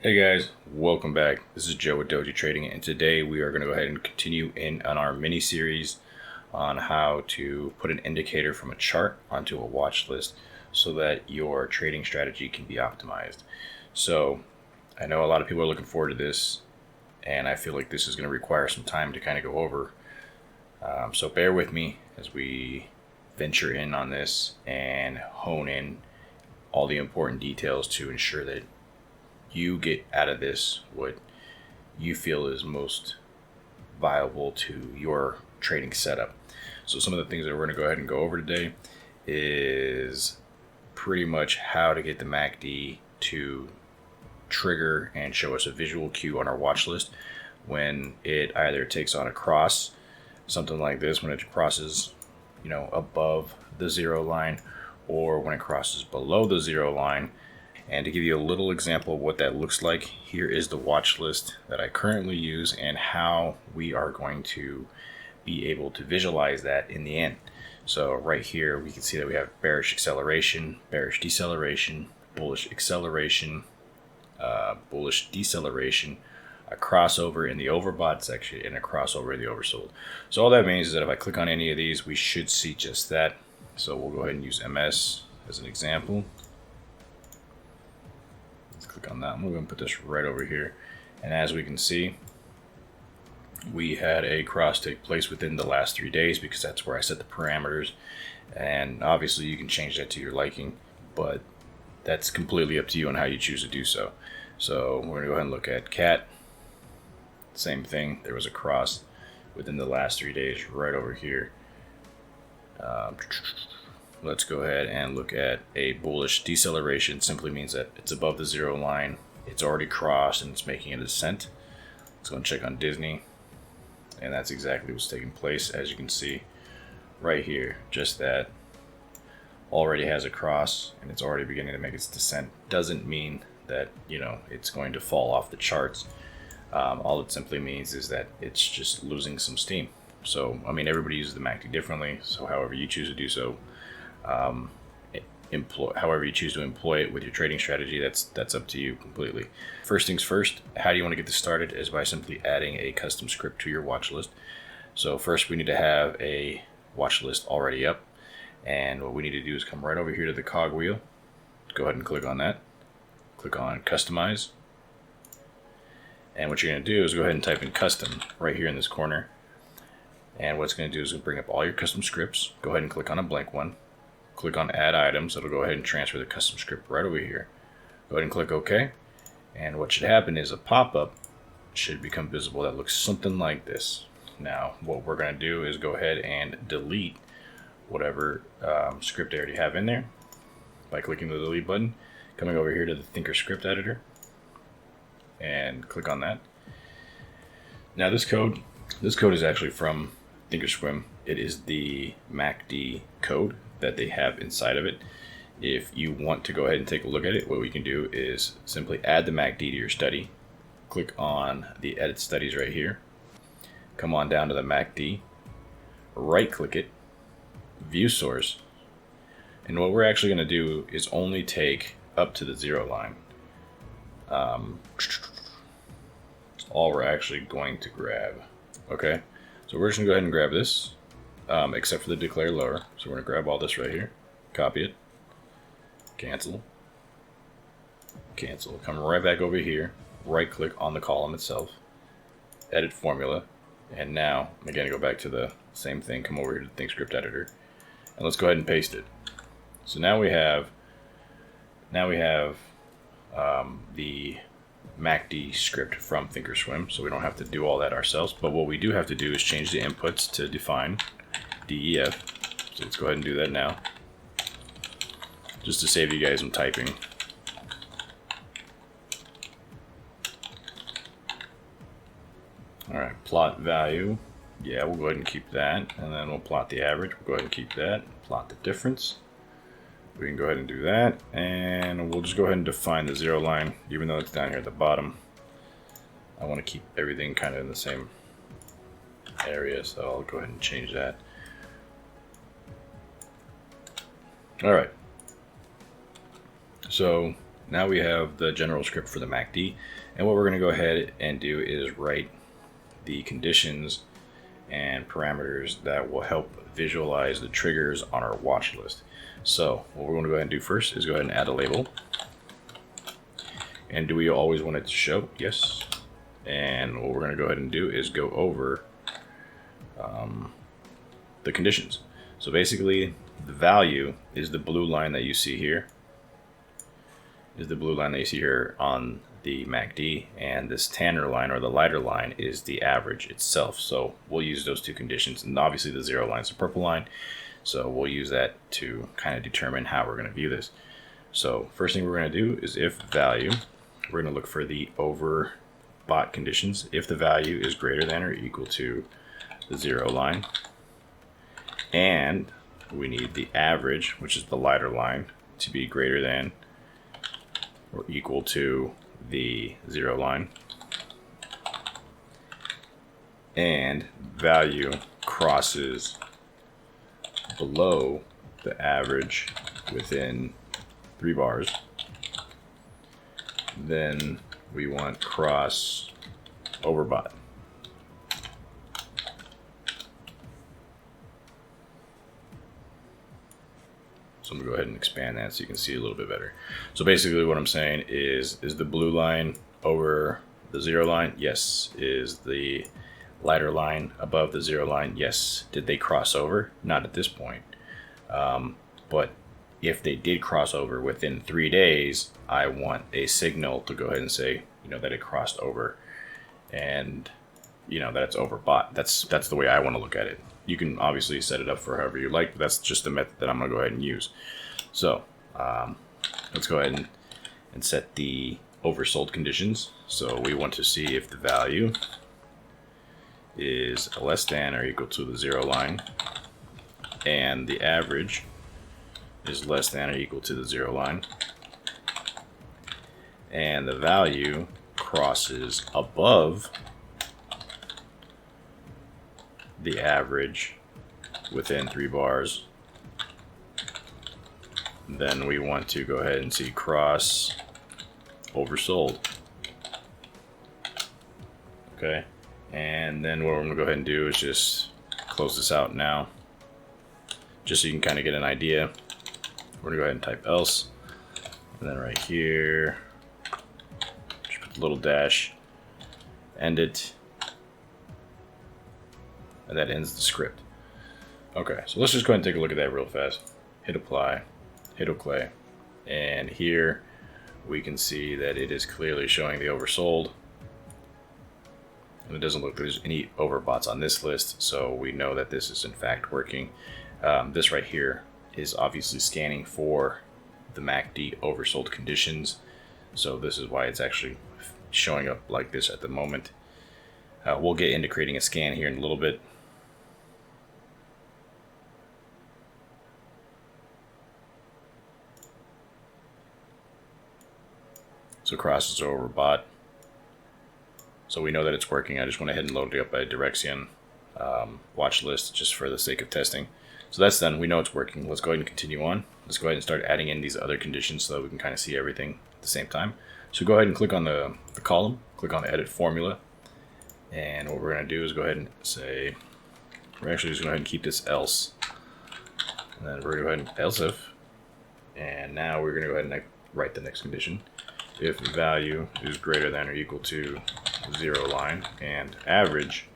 Hey guys, welcome back. This is Joe with Doji Trading, and today we are going to go ahead and continue on our mini series on how to put an indicator from a chart onto a watch list so that your trading strategy can be optimized. So I know a lot of people are looking forward to this, and I feel like this is going to require some time to kind of go over. So bear with me as we venture in on this and hone in all the important details to ensure that you get out of this what you feel is most viable to your trading setup. So some of the things that we're going to go ahead and go over today is pretty much how to get the MACD to trigger and show us a visual cue on our watch list when it either takes on a cross, something like this, when it crosses, above the zero line, or when it crosses below the zero line. And to give you a little example of what that looks like, here is the watch list that I currently use and how we are going to be able to visualize that in the end. So right here, we can see that we have Bearish Acceleration, Bearish Deceleration, Bullish Acceleration, Bullish Deceleration, a crossover in the overbought section, and a crossover in the oversold. So all that means is that if I click on any of these, we should see just that. So we'll go ahead and use MS as an example. Click on that. I'm going to put this right over here, and as we can see, we had a cross take place within the last 3 days because that's where I set the parameters, and obviously you can change that to your liking, but that's completely up to you on how you choose to do so. So we're going to go ahead and look at CAT. Same thing, there was a cross within the last 3 days right over here. Let's go ahead and look at a bullish deceleration. Simply means that it's above the zero line, it's already crossed, and it's making a descent. Let's go and check on Disney, and that's exactly what's taking place. As you can see right here, just that already has a cross and it's already beginning to make its descent. Doesn't mean that it's going to fall off the charts. All it simply means is that it's just losing some steam. So everybody uses the MACD differently, so however you choose to do so, however you choose to employ it with your trading strategy, that's up to you completely. First things first, how do you want to get this started is by simply adding a custom script to your watch list. So first we need to have a watch list already up, and what we need to do is come right over here to the cog wheel, go ahead and click on that, click on customize, and what you're going to do is go ahead and type in custom right here in this corner, and what's going to do is bring up all your custom scripts. Go ahead and click on a blank one. Click on add items. It'll go ahead and transfer the custom script right over here. Go ahead and click OK. And what should happen is a pop-up should become visible that looks something like this. Now, what we're going to do is go ahead and delete whatever script I already have in there by clicking the delete button, coming over here to the ThinkorSwim editor, and click on that. Now this code is actually from ThinkorSwim. It is the MACD code that they have inside of it. If you want to go ahead and take a look at it, what we can do is simply add the MACD to your study. Click on the edit studies right here. Come on down to the MACD. Right click it. View source. And what we're actually going to do is only take up to the zero line. That's all we're actually going to grab. Okay. So we're just going to go ahead and grab this, except for the declare lower. So we're going to grab all this right here, copy it, cancel, come right back over here, right click on the column itself, edit formula, and now I'm going to go back to the same thing, come over here to the ThinkorSwim editor, and let's go ahead and paste it. So now we have the MACD script from ThinkorSwim, so we don't have to do all that ourselves. But what we do have to do is change the inputs to define DEF. So let's go ahead and do that now, just to save you guys some typing. All right, plot value. Yeah, we'll go ahead and keep that, and then we'll plot the average. We'll go ahead and keep that. Plot the difference. We can go ahead and do that, and we'll just go ahead and define the zero line, even though it's down here at the bottom. I want to keep everything kind of in the same area, so I'll go ahead and change that. All right. So now we have the general script for the MACD, and what we're going to go ahead and do is write the conditions and parameters that will help visualize the triggers on our watch list. So what we're going to go ahead and do first is go ahead and add a label. And do we always want it to show? Yes. And what we're going to go ahead and do is go over the conditions. So basically, the value is the blue line that you see here. Is the blue line that you see here on the MACD, and this tanner line or the lighter line is the average itself. So we'll use those two conditions, and obviously the 0 line is the purple line. So we'll use that to kind of determine how we're going to view this. So first thing we're going to do is if value, we're going to look for the overbought conditions. If the value is greater than or equal to the 0 line, and we need the average, which is the lighter line, to be greater than or equal to the 0 line, and value crosses below the average within 3 bars, then we want cross overbought. So I'm gonna go ahead and expand that so you can see a little bit better. So basically what I'm saying is the blue line over the 0 line? Yes. Is the lighter line above the 0 line? Yes. Did they cross over? Not at this point. But if they did cross over within 3 days, I want a signal to go ahead and say, that it crossed over and, that it's overbought. That's the way I want to look at it. You can obviously set it up for however you like, but that's just the method that I'm going to go ahead and use. So let's go ahead and set the oversold conditions. So we want to see if the value is less than or equal to the 0 line, and the average is less than or equal to the 0 line, and the value crosses above the average within 3 bars, then we want to go ahead and see cross oversold. Okay, and then what we're going to go ahead and do is just close this out now, just so you can kind of get an idea. We're going to go ahead and type else, and then right here, just put a little dash, end it, and that ends the script. Okay, so let's just go ahead and take a look at that real fast. Hit apply, hit OK, and here we can see that it is clearly showing the oversold. And it doesn't look like there's any overboughts on this list, so we know that this is in fact working. This right here is obviously scanning for the MACD oversold conditions, so this is why it's actually showing up like this at the moment. We'll get into creating a scan here in a little bit. So crosses overbought. So we know that it's working. I just went ahead and loaded it up by Direction watch list just for the sake of testing. So that's done. We know it's working. Let's go ahead and continue on. Let's go ahead and start adding in these other conditions so that we can kind of see everything at the same time. So go ahead and click on the column, click on the edit formula. And what we're going to do is go ahead and say, we're actually just going to go ahead and keep this else. And then we're going to go ahead and else if. And now we're going to go ahead and write the next condition. If the value is greater than or equal to 0 line, and average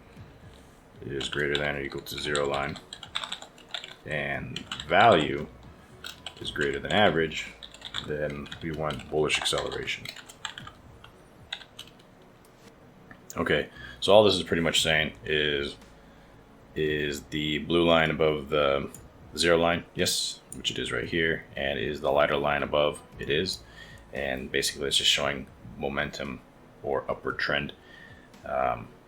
is greater than or equal to 0 line, and value is greater than average, then we want bullish acceleration. Okay, so all this is pretty much saying is the blue line above the 0 line? Yes, which it is right here. And is the lighter line above? It is. And basically it's just showing momentum or upward trend.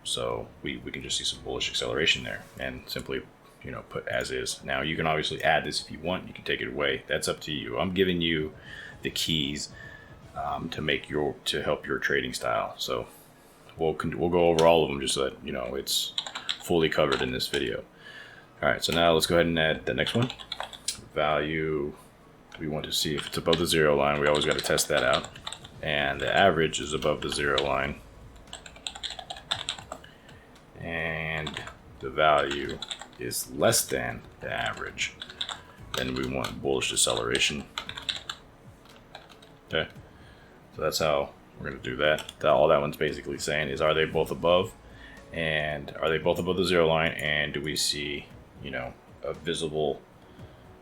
So we can just see some bullish acceleration there, and simply put as is. Now you can obviously add this if you want. You can take it away. That's up to you. I'm giving you the keys to help your trading style. So we'll go over all of them just so that it's fully covered in this video. All right, so now let's go ahead and add the next one. Value we want to see if it's above the 0 line. We always got to test that out. And the average is above the 0 line. And the value is less than the average. Then we want bullish deceleration. Okay, so that's how we're going to do that. All that one's basically saying is, are they both above? And are they both above the 0 line? And do we see, you know, a visible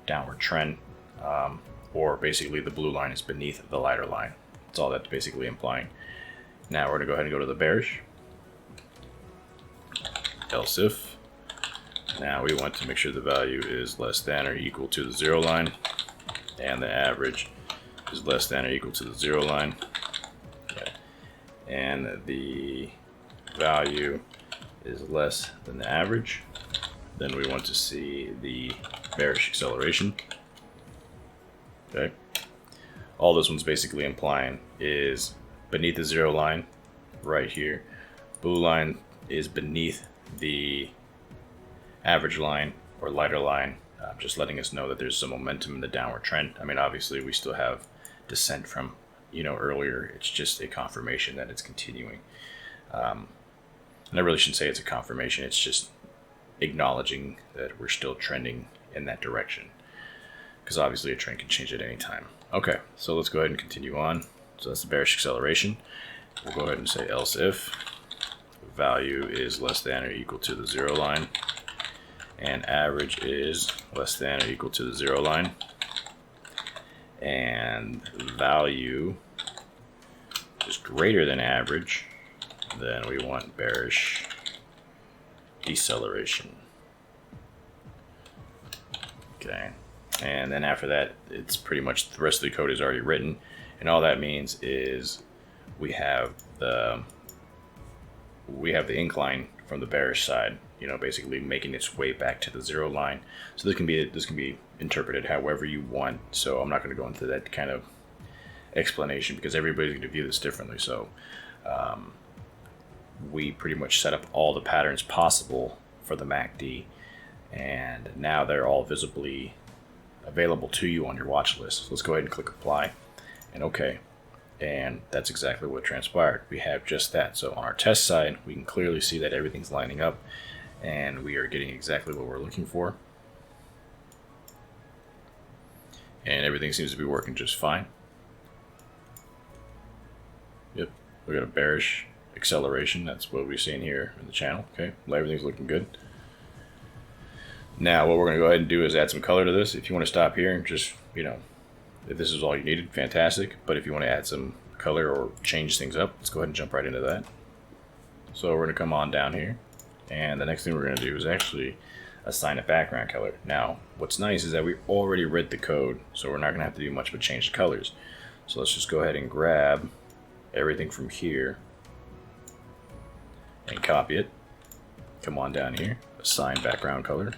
downward trend? Or basically the blue line is beneath the lighter line. That's all that's basically implying. Now we're going to go ahead and go to the bearish. Else if. Now we want to make sure the value is less than or equal to the 0 line. And the average is less than or equal to the 0 line. Okay. And the value is less than the average. Then we want to see the bearish acceleration. Okay. All this one's basically implying is beneath the 0 line right here. Blue line is beneath the average line or lighter line, just letting us know that there's some momentum in the downward trend. I mean, obviously we still have descent from, you know, earlier. It's just a confirmation that it's continuing. And I really shouldn't say it's a confirmation. It's just acknowledging that we're still trending in that direction, because obviously a trend can change at any time. Okay, so let's go ahead and continue on. So that's the bearish acceleration. We'll go ahead and say else if value is less than or equal to the 0 line and average is less than or equal to the 0 line and value is greater than average, then we want bearish deceleration. Okay, and then after that, it's pretty much the rest of the code is already written, and all that means is we have the incline from the bearish side, you know, basically making its way back to the 0 line. So this can be interpreted however you want. So I'm not going to go into that kind of explanation because everybody's going to view this differently. So we pretty much set up all the patterns possible for the MACD, and now they're all visibly available to you on your watch list. So let's go ahead and click apply and OK. And that's exactly what transpired. We have just that. So on our test side, we can clearly see that everything's lining up and we are getting exactly what we're looking for. And everything seems to be working just fine. Yep, we got a bearish acceleration. That's what we're seeing here in the channel. Okay, everything's looking good. Now what we're going to go ahead and do is add some color to this. If you want to stop here and just, you know, if this is all you needed, fantastic. But if you want to add some color or change things up, let's go ahead and jump right into that. So we're going to come on down here, and the next thing we're going to do is actually assign a background color. Now, what's nice is that we already read the code, so we're not going to have to do much but change the colors. So let's just go ahead and grab everything from here and copy it. Come on down here, assign background color.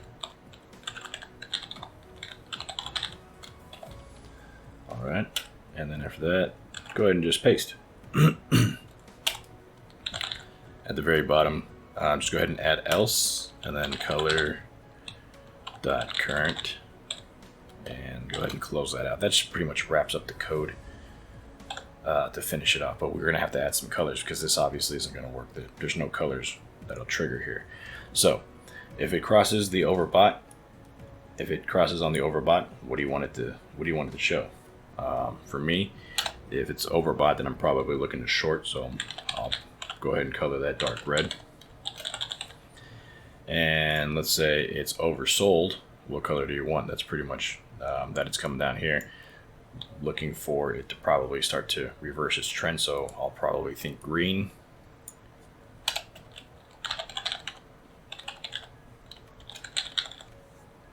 All right, and then after that, go ahead and just paste. At the very bottom, just go ahead and add else, and then color dot current, and go ahead and close that out. That just pretty much wraps up the code to finish it off. But we're gonna have to add some colors because this obviously isn't gonna work. There's no colors that'll trigger here. So if it crosses the overbought, if it crosses on the overbought, what do you want it to show? For me, if it's overbought, then I'm probably looking to short, so I'll go ahead and color that dark red. And let's say it's oversold, what color do you want? That's pretty much that it's coming down here, looking for it to probably start to reverse its trend, so I'll probably think green.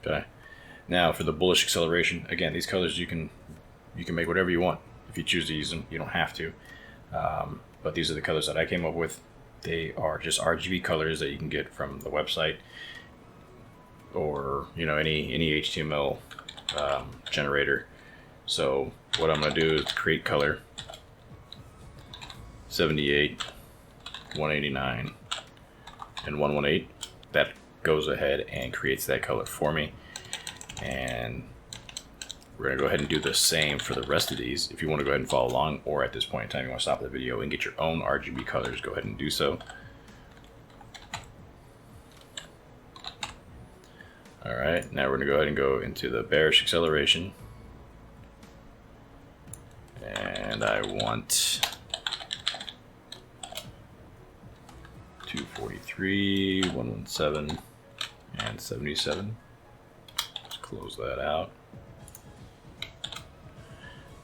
Okay, now for the bullish acceleration, again, these colors you can make whatever you want. If you choose to use them, you don't have to. But these are the colors that I came up with. They are just RGB colors that you can get from the website, or any HTML generator. So what I'm going to do is create color 78, 189, and 118. That goes ahead and creates that color for me. And we're going to go ahead and do the same for the rest of these. If you want to go ahead and follow along, or at this point in time you want to stop the video and get your own RGB colors, go ahead and do so. All right, now we're going to go ahead and go into the Bearish Acceleration. And I want 243, 117, and 77. Let's close that out.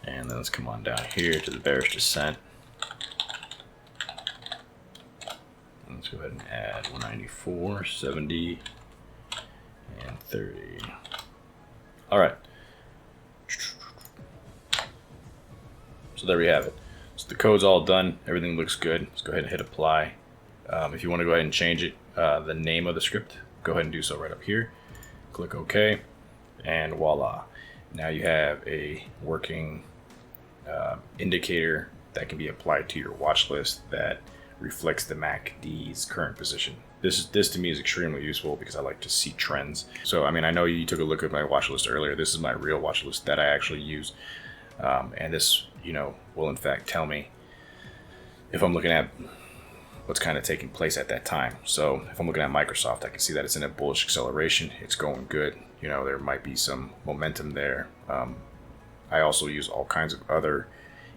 And then let's come on down here to the Bearish Descent. Let's go ahead and add 194, 70, and 30. All right. So there we have it. So the code's all done. Everything looks good. Let's go ahead and hit apply. If you want to go ahead and change it, the name of the script, go ahead and do so right up here. Click OK, and voila. Now you have a working indicator that can be applied to your watch list that reflects the MACD's current position. This to me is extremely useful because I like to see trends. So I mean, I know you took a look at my watch list earlier. This is my real watch list that I actually use, and this, you know, will in fact tell me if I'm looking at what's kind of taking place at that time. So if I'm looking at Microsoft, I can see that it's in a bullish acceleration. It's going good. You know, there might be some momentum there. I also use all kinds of other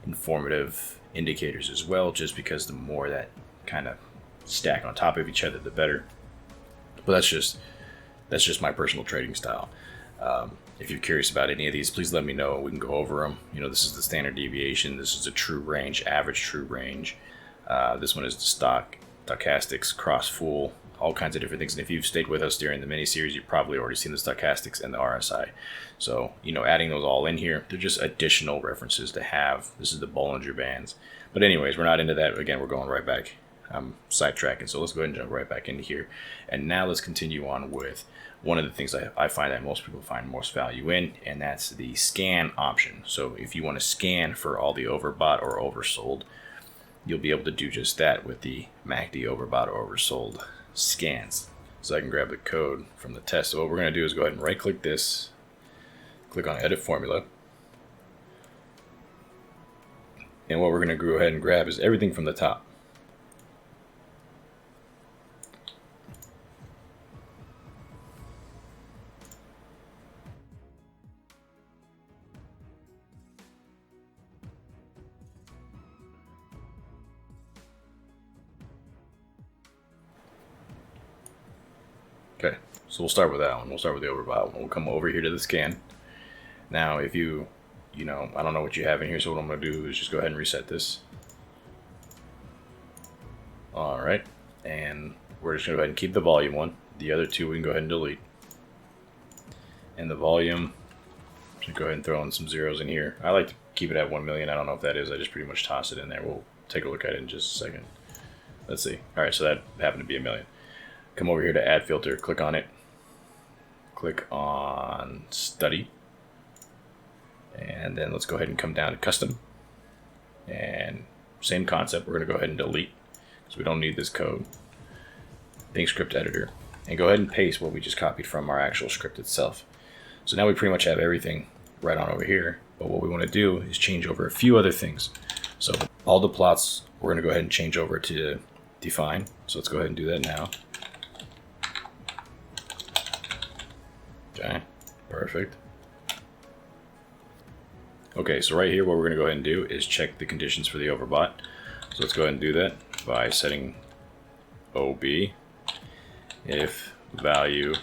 informative indicators as well, just because the more that kind of stack on top of each other, the better. But that's just my personal trading style. If you're curious about any of these, please let me know. We can go over them. You know, this is the standard deviation. This is a true range, average true range. This one is the stochastics, cross full, all kinds of different things. And if you've stayed with us during the mini series, you've probably already seen the stochastics and the RSI. So, you know, adding those all in here, they're just additional references to have. This is the Bollinger Bands. But anyways, we're not into that. Again, we're going right back. I'm sidetracking. So let's go ahead and jump right back into here. And now let's continue on with one of the things I find that most people find most value in, and that's the scan option. So if you want to scan for all the overbought or oversold, you'll be able to do just that with the MACD overbought or oversold scans. So I can grab the code from the test. So what we're going to do is go ahead and right click this, click on edit formula. And what we're going to go ahead and grab is everything from the top. Okay, so we'll start with that one. We'll start with the overbought one. We'll come over here to the scan. Now, if you know, I don't know what you have in here, so what I'm going to do is just go ahead and reset this. All right, and we're just going to go ahead and keep the volume one. The other two we can go ahead and delete. And the volume, just go ahead and throw in some zeros in here. I like to keep it at 1 million. I don't know if that is. I just pretty much toss it in there. We'll take a look at it in just a second. Let's see. All right, so that happened to be 1 million. Come over here to add filter, click on it, click on study, and then let's go ahead and come down to custom, and same concept, we're going to go ahead and delete because we don't need this code. Think script editor, and go ahead and paste what we just copied from our actual script itself. So now we pretty much have everything right on over here, but what we want to do is change over a few other things. So all the plots we're going to go ahead and change over to define, so let's go ahead and do that now. Okay, perfect. Okay, so right here what we're going to go ahead and do is check the conditions for the overbought. So let's go ahead and do that by setting OB if value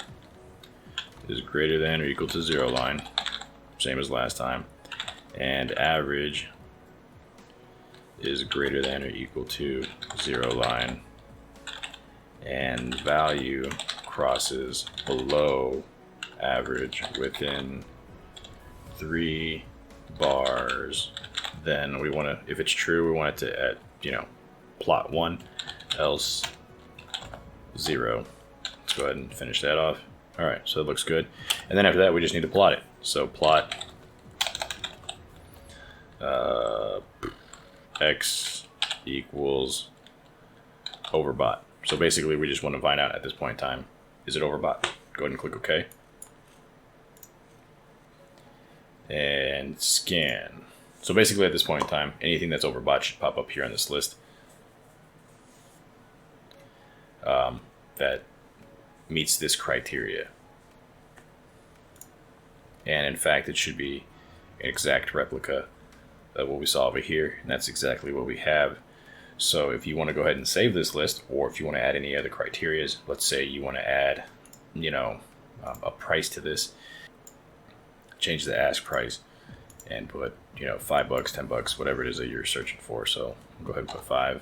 is greater than or equal to 0 line, same as last time, and average is greater than or equal to 0 line, and value crosses below average within 3 bars, then we want to, if it's true, we want it to you know, plot 1, else 0. Let's go ahead and finish that off. All right, so it looks good. And then after that, we just need to plot it. So plot x equals overbought. So basically, we just want to find out at this point in time, is it overbought? Go ahead and click OK. and scan. So basically at this point in time, anything that's overbought should pop up here on this list that meets this criteria. And in fact, it should be an exact replica of what we saw over here, and that's exactly what we have. So if you want to go ahead and save this list, or if you want to add any other criterias, let's say you want to add, a price to this, change the ask price and put, $5, $10, whatever it is that you're searching for. So go ahead and put 5,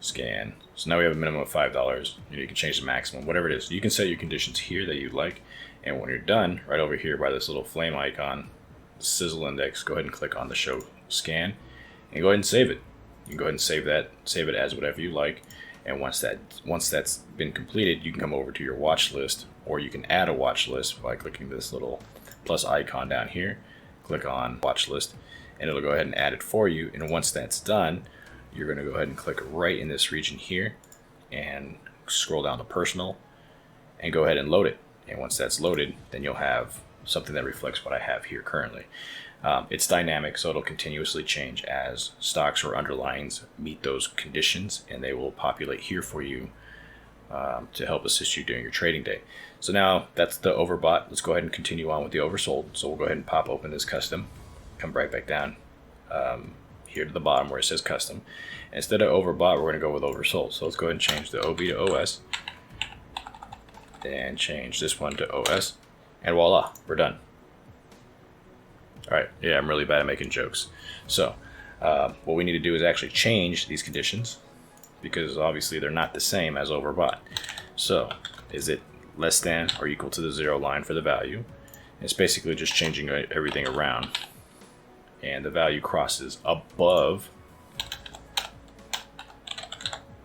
scan. So now we have a minimum of $5. You can change the maximum, whatever it is. You can set your conditions here that you like. And when you're done, right over here by this little flame icon, the sizzle index, go ahead and click on the show scan and go ahead and save it. You can go ahead and save it as whatever you like. And once that's been completed, you can come over to your watch list, or you can add a watch list by clicking this little plus icon down here. Click on watch list and it'll go ahead and add it for you. And once that's done, you're going to go ahead and click right in this region here and scroll down to personal and go ahead and load it. And once that's loaded, then you'll have something that reflects what I have here currently. It's dynamic, so it'll continuously change as stocks or underlyings meet those conditions, and they will populate here for you to help assist you during your trading day. So now that's the overbought. Let's go ahead and continue on with the oversold. So we'll go ahead and pop open this custom, come right back down here to the bottom where it says custom. And instead of overbought, we're going to go with oversold. So let's go ahead and change the OB to OS and change this one to OS, and voila, we're done. All right, yeah, I'm really bad at making jokes. So what we need to do is actually change these conditions, because obviously they're not the same as overbought. So is it less than or equal to the 0 line for the value? It's basically just changing everything around, and the value crosses above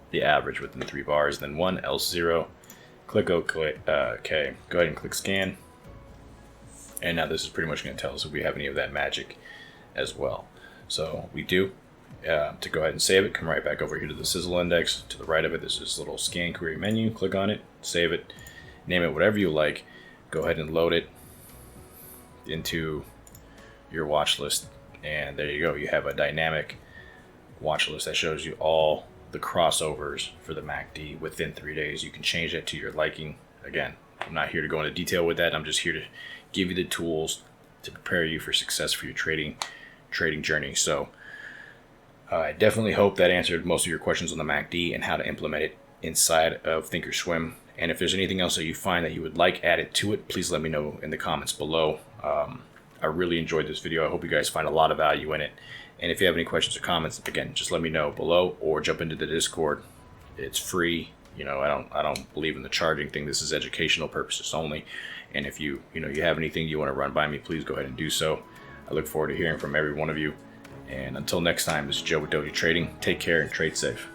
the average within 3 bars, then 1, else 0. Click OK. Okay. Go ahead and click scan. And now this is pretty much going to tell us if we have any of that magic as well. So we do. To go ahead and save it, come right back over here to the sizzle index. To the right of it, there's this little scan query menu. Click on it, save it, name it whatever you like. Go ahead and load it into your watch list. And there you go. You have a dynamic watch list that shows you all the crossovers for the MACD within 3 days. You can change that to your liking. Again, I'm not here to go into detail with that. I'm just here to give you the tools to prepare you for success for your trading journey. So I definitely hope that answered most of your questions on the MACD and how to implement it inside of ThinkorSwim. And if there's anything else that you find that you would like added to it, please let me know in the comments below. I really enjoyed this video. I hope you guys find a lot of value in it. And if you have any questions or comments, again, just let me know below or jump into the Discord. It's free. I don't believe in the charging thing. This is educational purposes only. And if you have anything you want to run by me, please go ahead and do so. I look forward to hearing from every one of you. And until next time, this is Joe with Doji Trading. Take care and trade safe.